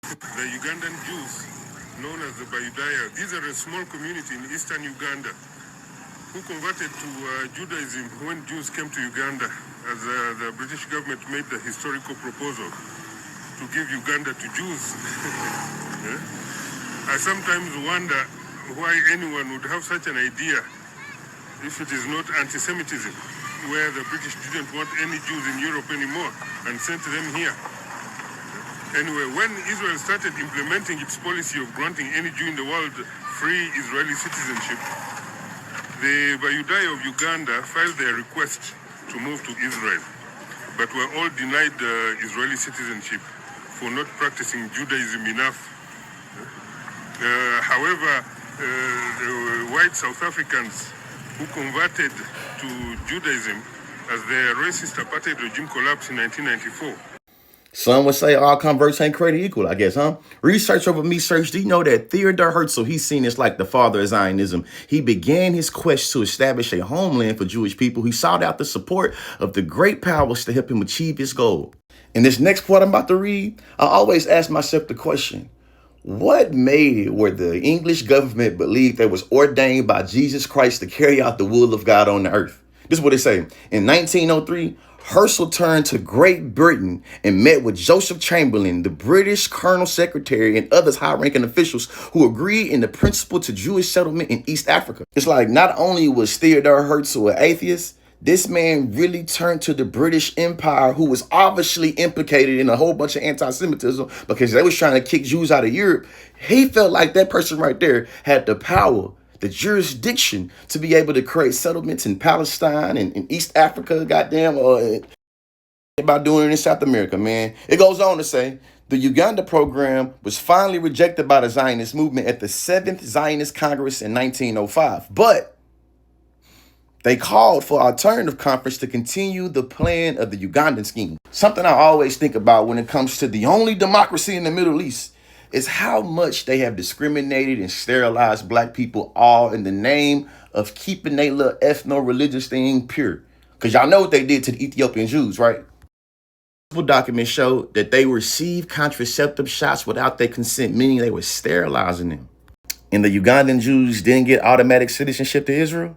The Ugandan Jews, known as the Bayudaya, these are a small community in eastern Uganda who converted to Judaism when Jews came to Uganda, as the British government made the historical proposal to give Uganda to Jews. Yeah? I sometimes wonder why anyone would have such an idea if it is not anti-Semitism, where the British didn't want any Jews in Europe anymore and sent them here. Anyway, when Israel started implementing its policy of granting any Jew in the world free Israeli citizenship, the Bayudai of Uganda filed their request to move to Israel, but were all denied Israeli citizenship for not practicing Judaism enough. However, the white South Africans who converted to Judaism as the racist apartheid regime collapsed in 1994. Some would say all converts ain't created equal, I guess, huh? Research over me search. Do you know that Theodor Herzl, he's seen as like the father of Zionism? He began his quest to establish a homeland for Jewish people. He sought out the support of the great powers to help him achieve his goal. In this next part I'm about to read, I always ask myself the question, what made it where the English government believed they was ordained by Jesus Christ to carry out the will of God on the earth? This is what they say. In 1903, Herzl turned to Great Britain and met with Joseph Chamberlain, the British Colonel Secretary, and others high-ranking officials who agreed in the principle to Jewish settlement in East Africa. It's like not only was Theodor Herzl an atheist, this man really turned to the British Empire, who was obviously implicated in a whole bunch of anti-Semitism because they was trying to kick Jews out of Europe. He felt like that person right there had the power, the jurisdiction to be able to create settlements in Palestine and in East Africa, goddamn, about doing it in South America, man. It goes on to say, the Uganda program was finally rejected by the Zionist movement at the 7th Zionist Congress in 1905. But they called for alternative conference to continue the plan of the Ugandan scheme. Something I always think about when it comes to the only democracy in the Middle East is how much they have discriminated and sterilized black people, all in the name of keeping their little ethno-religious thing pure. Because y'all know what they did to the Ethiopian Jews, right? Documents show that they received contraceptive shots without their consent, meaning they were sterilizing them. And the Ugandan Jews didn't get automatic citizenship to Israel?